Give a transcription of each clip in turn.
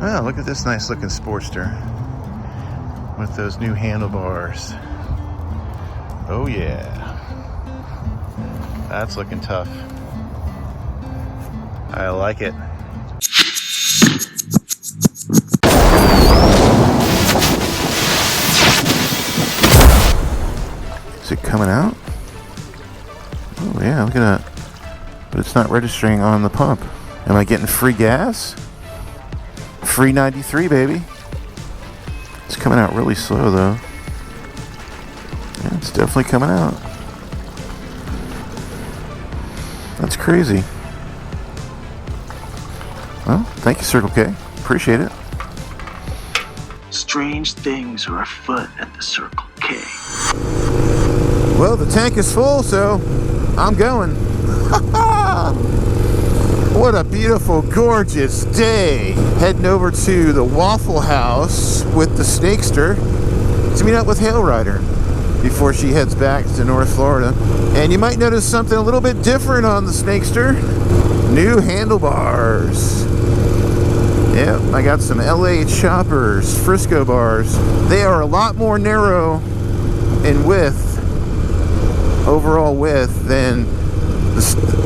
Oh, look at this nice looking Sportster with those new handlebars. Oh yeah, that's looking tough. I like it. Is it coming out? Oh yeah, look at that. But it's not registering on the pump. Am I getting free gas? Free 93, baby. It's coming out really slow though. Yeah, it's definitely coming out. That's crazy. Well, thank you, Circle K. Appreciate it. Strange things are afoot at the Circle K. Well, the tank is full, so I'm going. What a beautiful, gorgeous day. Heading over to the Waffle House with the Snakester to meet up with Hail Rider before she heads back to North Florida. And you might notice something a little bit different on the Snakester. New handlebars. Yep, I got some LA choppers, Frisco bars. They are a lot more narrow in width, overall width, than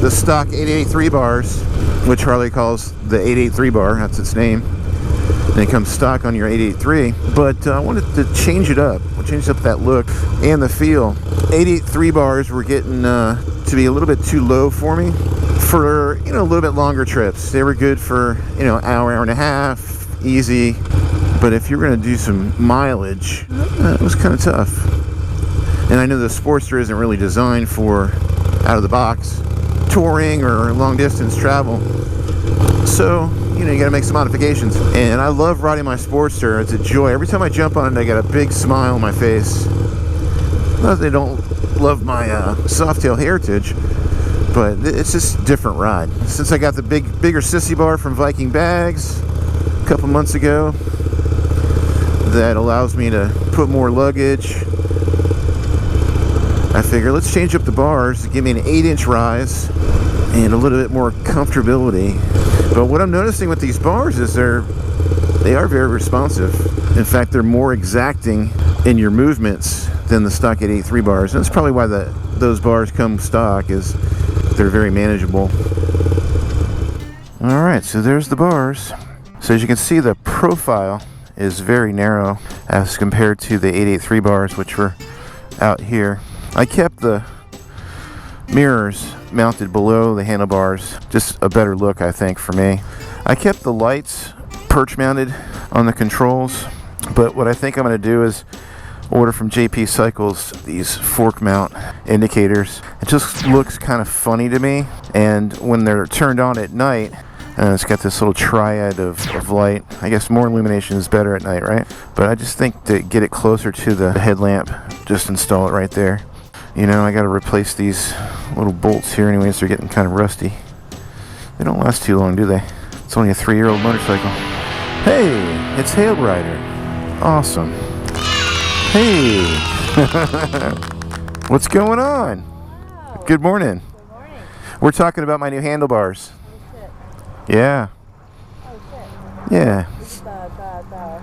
the stock 883 bars, which Harley calls the 883 bar. That's its name. And it comes stock on your 883. But I wanted to change it up. We'll change up that look and the feel. 883 bars were getting to be a little bit too low for me for, you know, a little bit longer trips. They were good for, you know, hour and a half, easy. But if you're going to do some mileage, it was kind of tough. And I know the Sportster isn't really designed for out of the box touring or long distance travel, so you know, you got to make some modifications. And I love riding my Sportster. It's a joy. Every time I jump on it, I got a big smile on my face. Not that they don't love my Softail heritage, but it's just a different ride. Since I got the bigger sissy bar from Viking Bags a couple months ago, that allows me to put more luggage, I figure let's change up the bars, give me an 8-inch rise and a little bit more comfortability. But what I'm noticing with these bars is they are very responsive. In fact, they're more exacting in your movements than the stock 883 bars. And that's probably why those bars come stock, is they're very manageable. All right, so there's the bars. So as you can see, the profile is very narrow as compared to the 883 bars, which were out here. I kept the mirrors mounted below the handlebars, just a better look, I think, for me. I kept the lights perch mounted on the controls, but what I think I'm going to do is order from J&P Cycles these fork mount indicators. It just looks kind of funny to me, and when they're turned on at night, it's got this little triad of light. I guess more illumination is better at night, right? But I just think to get it closer to the headlamp, just install it right there. You know, I got to replace these little bolts here anyways. They're getting kind of rusty. They don't last too long, do they? It's only a 3-year-old motorcycle. Hey, it's Hail Rider. Awesome. Hey. What's going on? Wow. Good morning. Good morning. We're talking about my new handlebars. Oh, shit. Yeah. Oh, shit. Yeah. This is the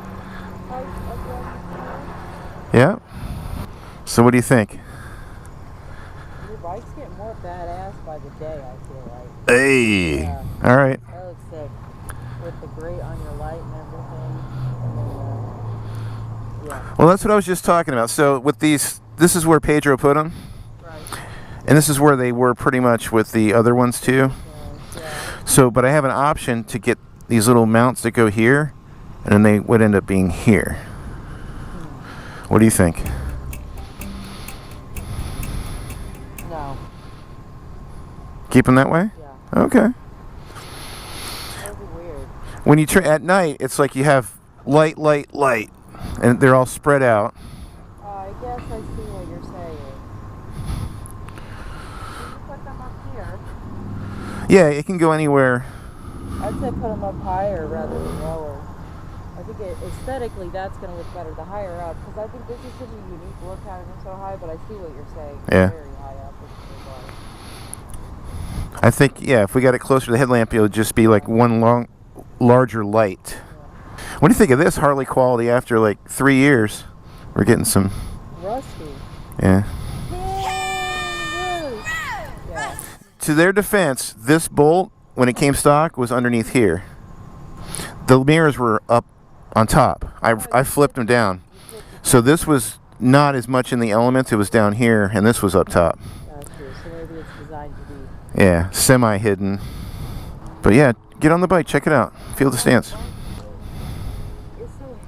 Yeah. So what do you think? Your bike's getting more badass by the day, I feel like. Hey. Yeah. All right. That looks sick. With the grate on your light and everything. And then, yeah. Well, that's what I was just talking about. So with these, this is where Pedro put them. Right. And this is where they were pretty much with the other ones too. Yeah. So, but I have an option to get these little mounts that go here, and then they would end up being here. What do you think? No. Keep them that way? Yeah. Okay. That would be weird. When you turn at night, it's like you have light, light, light, and they're all spread out. I guess I see what you're saying. Can you put them up here? Yeah, it can go anywhere. I'd say put them up higher rather than lower. I think aesthetically that's going to look better the higher up, because I think this is such a unique look having them so high, but I see what you're saying. Yeah. Very high up. I think, yeah, if we got it closer to the headlamp, it would just be like one larger light. Yeah. What do you think of this Harley quality after like 3 years? We're getting some. Rusty. Yeah. Yeah. To their defense, this bolt, when it came stock, was underneath here. The mirrors were up on top. I flipped them down. So this was not as much in the elements. It was down here, and this was up top. Gotcha. So maybe it's designed to be. Yeah, semi-hidden. But yeah, get on the bike. Check it out. Feel the stance. It's so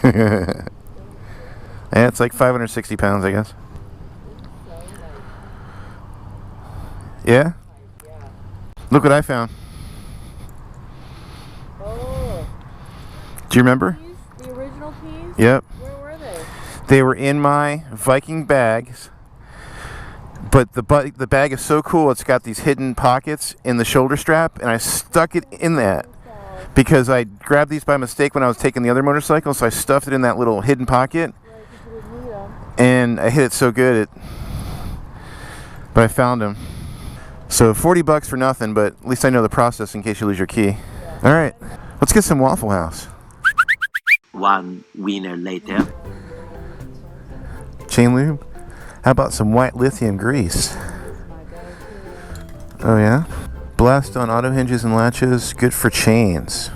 heavy. Yeah, it's like 560 pounds, I guess. Yeah? Yeah. Look what I found. Oh. Do you remember? Keys? The original keys? Yep. Where were they? They were in my Viking bags. But the bag is so cool, it's got these hidden pockets in the shoulder strap, and I stuck it in that because I grabbed these by mistake when I was taking the other motorcycle, so I stuffed it in that little hidden pocket, and I hit it so good, but I found them. So 40 bucks for nothing, but at least I know the process in case you lose your key. All right, let's get some Waffle House. 1 winner later. Chain lube? How about some white lithium grease? Oh yeah? Blast on auto hinges and latches, good for chains.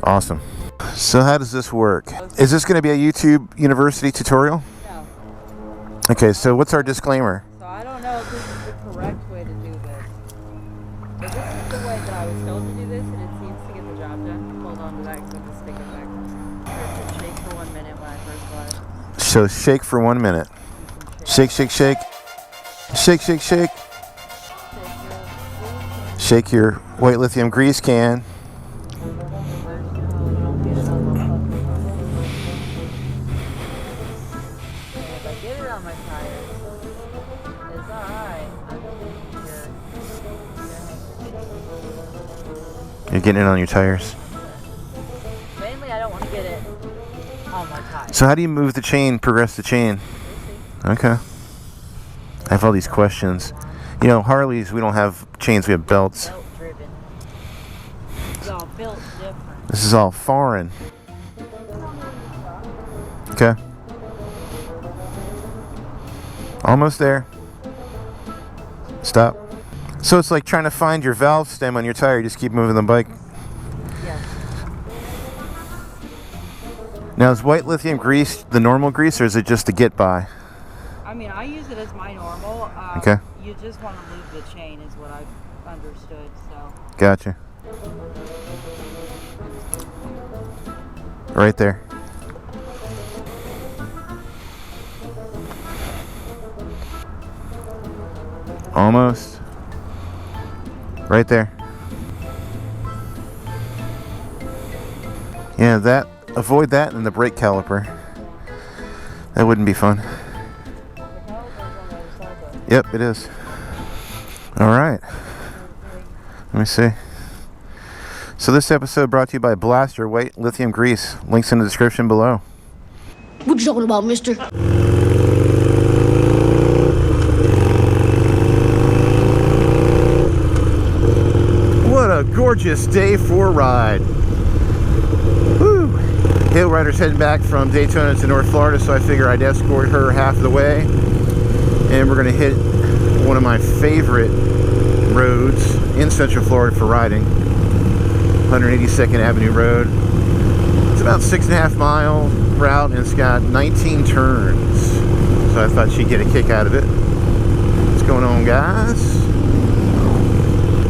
Awesome. So how does this work? Is this going to be a YouTube University tutorial? No. Okay, so what's our disclaimer? So I don't know if this is the correct way to do this. But this is the way that I was told to do this, and it seems to get the job done. Hold on to that because I'm going to stick it back. I should shake for 1 minute when I first got it. So shake for 1 minute. Shake, shake, shake. Shake, shake, shake. Shake your white lithium grease can. If I get it on my tires, it's alright. You're getting it on your tires. Mainly, I don't want to get it on my tires. So how do you move the chain, progress the chain? Okay. I have all these questions. You know, Harleys, we don't have chains, we have belts. Belt driven. It's all built different. This is all foreign. Okay. Almost there. Stop. So it's like trying to find your valve stem on your tire. You just keep moving the bike. Yes. Now, is white lithium grease the normal grease, or is it just to get by? I mean, I use it as my normal. Okay. You just want to lube the chain is what I've understood, so. Gotcha. Right there. Almost. Right there. Yeah, that. Avoid that and the brake caliper. That wouldn't be fun. Yep, it is. All right. Let me see. So this episode brought to you by Blaster White Lithium Grease. Links in the description below. What you talking about, mister? What a gorgeous day for a ride. Woo! Hail Rider's heading back from Daytona to North Florida, so I figure I'd escort her half the way. And we're going to hit one of my favorite roads in Central Florida for riding. 182nd Avenue Road. It's about 6.5 mile route, and it's got 19 turns. So I thought she'd get a kick out of it. What's going on, guys?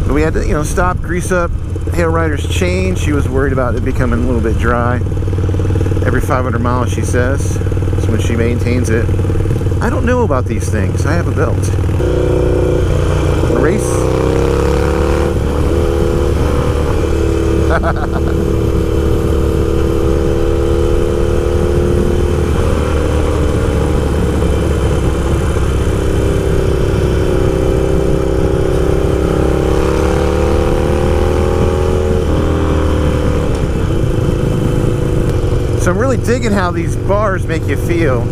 So we had to, stop, grease up Hail Rider's chain. She was worried about it becoming a little bit dry. Every 500 miles, she says. That's when she maintains it. I don't know about these things. I have a belt. Race. So I'm really digging how these bars make you feel.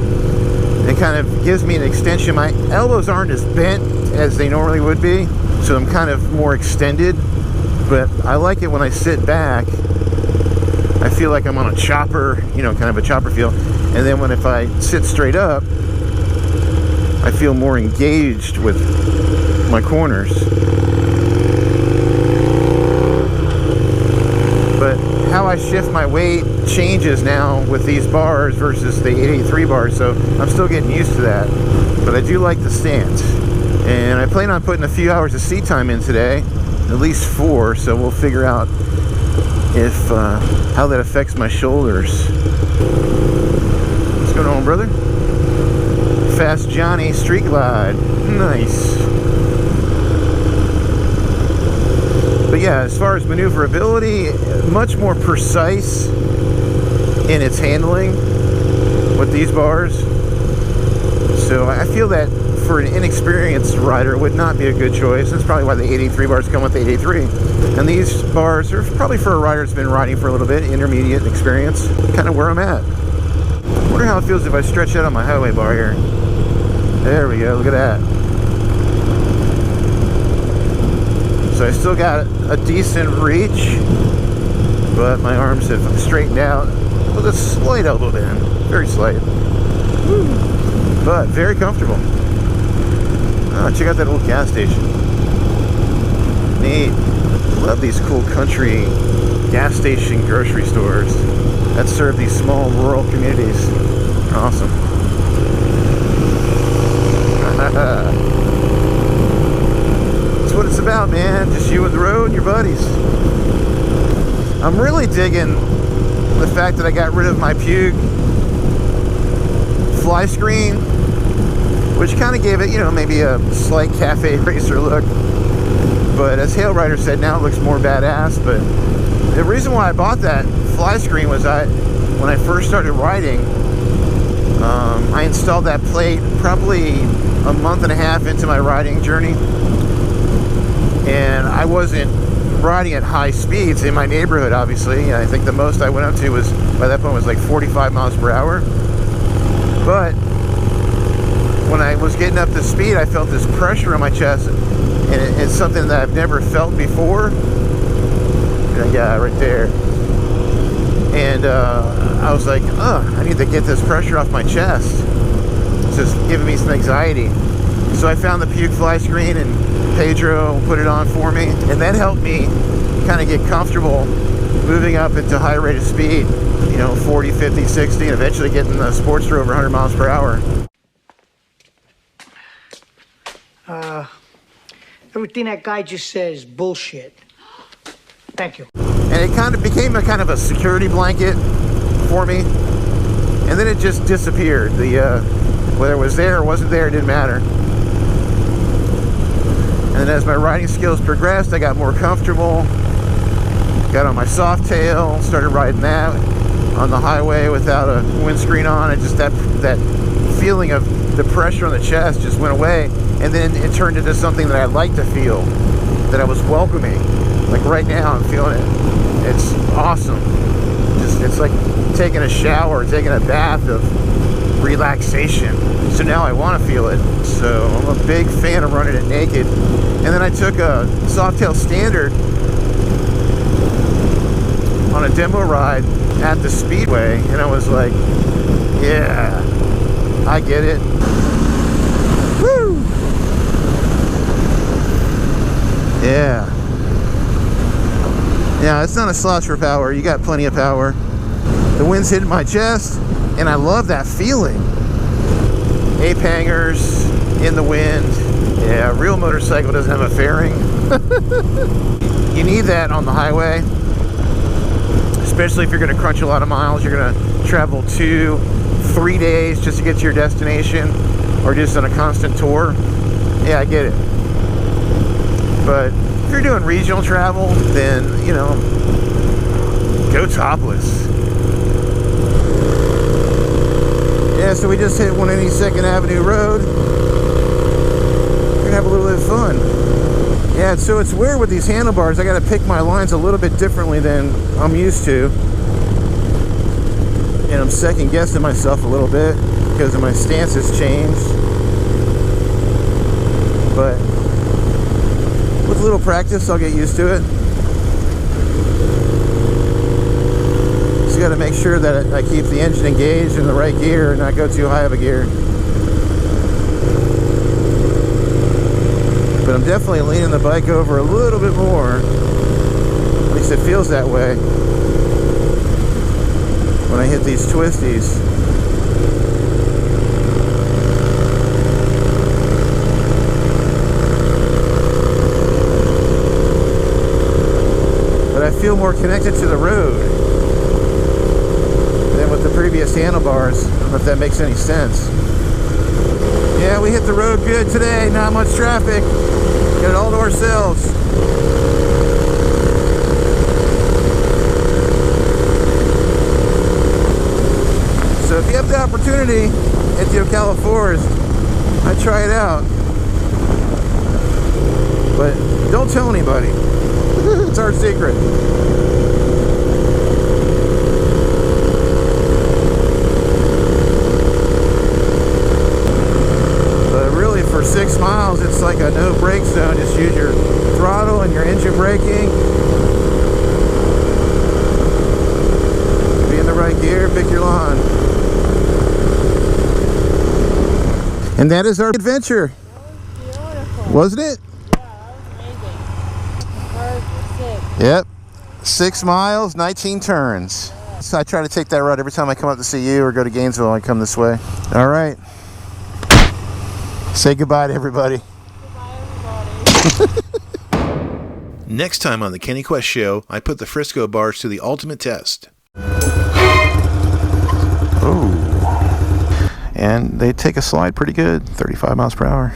It kind of gives me an extension. My elbows aren't as bent as they normally would be, so I'm kind of more extended. But I like it when I sit back I feel like I'm on a chopper, you know, kind of a chopper feel. And then if I sit straight up, I feel more engaged with my corners. But how I shift my weight changes now with these bars versus the 883 bars, so I'm still getting used to that. But I do like the stance. And I plan on putting a few hours of seat time in today, at least 4, so we'll figure out if how that affects my shoulders. What's going on, brother? Fast Johnny Street Glide. Nice. But yeah, as far as maneuverability, much more precise in its handling with these bars. So I feel that for an inexperienced rider, it would not be a good choice. That's probably why the 883 bars come with the 883. And these bars are probably for a rider that's been riding for a little bit, intermediate experience, kind of where I'm at. I wonder how it feels if I stretch out on my highway bar here. There we go, look at that. So I still got a decent reach, but my arms have straightened out with a slight elbow bend, very slight. Woo. But very comfortable. Oh, check out that old gas station. Neat. Love these cool country gas station grocery stores that serve these small rural communities. Awesome. That's what it's about, man. Just you and the road and your buddies. I'm really digging the fact that I got rid of my Puke fly screen, which kind of gave it, you know, maybe a slight cafe racer look. But as Hail Rider said, now it looks more badass. But the reason why I bought that fly screen was when I first started riding, I installed that plate probably a month and a half into my riding journey, and I wasn't riding at high speeds in my neighborhood, obviously. I think the most I went up to was, by that point, was like 45 miles per hour. But when I was getting up to speed, I felt this pressure on my chest, and it's something that I've never felt before. Yeah, right there. And I was like, I need to get this pressure off my chest. It's just giving me some anxiety. So I found the Puke fly screen, and Pedro put it on for me, and that helped me kind of get comfortable moving up into high rate of speed, you know, 40, 50, 60, and eventually getting the Sportster over 100 miles per hour. Everything that guy just says is bullshit. Thank you. And it kind of became a kind of a security blanket for me, and then it just disappeared. Whether it was there or wasn't there, it didn't matter. And then as my riding skills progressed, I got more comfortable, got on my soft tail, started riding that on the highway without a windscreen on. And just that feeling of the pressure on the chest just went away, and then it turned into something that I like to feel, that I was welcoming. Like right now, I'm feeling it. It's awesome. It's like taking a shower, taking a bath of relaxation. So now I want to feel it. So I'm a big fan of running it naked. And then I took a Softail Standard on a demo ride at the Speedway, and I was like, yeah, I get it. Woo! Yeah. Yeah, it's not a slouch for power. You got plenty of power. The wind's hitting my chest, and I love that feeling. Ape hangers in the wind. Yeah, a real motorcycle doesn't have a fairing. You need that on the highway, especially if you're going to crunch a lot of miles. You're going to travel 2-3 days just to get to your destination, or just on a constant tour. Yeah, I get it. But if you're doing regional travel, then, you know, go topless. Yeah, so we just hit 182nd Avenue Road. We're gonna have a little bit of fun. Yeah, so it's weird with these handlebars. I gotta pick my lines a little bit differently than I'm used to. And I'm second guessing myself a little bit because of my stance has changed. But with a little practice, I'll get used to it. got to make sure that I keep the engine engaged in the right gear and not go too high of a gear. But I'm definitely leaning the bike over a little bit more. At least it feels that way when I hit these twisties. But I feel more connected to the road than with the previous handlebars. I don't know if that makes any sense. Yeah, we hit the road good today. Not much traffic. Got it all to ourselves. So if you have the opportunity at the Ocala Forest, I'd try it out. But don't tell anybody. It's our secret. But really, for 6 miles, it's like a no brake zone. Just use your throttle and your engine braking. Be in the right gear, pick your line. And that is our adventure. That was beautiful. Wasn't it? Yeah, that was amazing. The cars were sick. Yep. 6 miles, 19 turns. So I try to take that route every time I come up to see you or go to Gainesville. I come this way. All right. Say goodbye to everybody. Goodbye, everybody. Next time on the Kenny Quest Show, I put the Frisco bars to the ultimate test. Oh. And they take a slide pretty good, 35 miles per hour.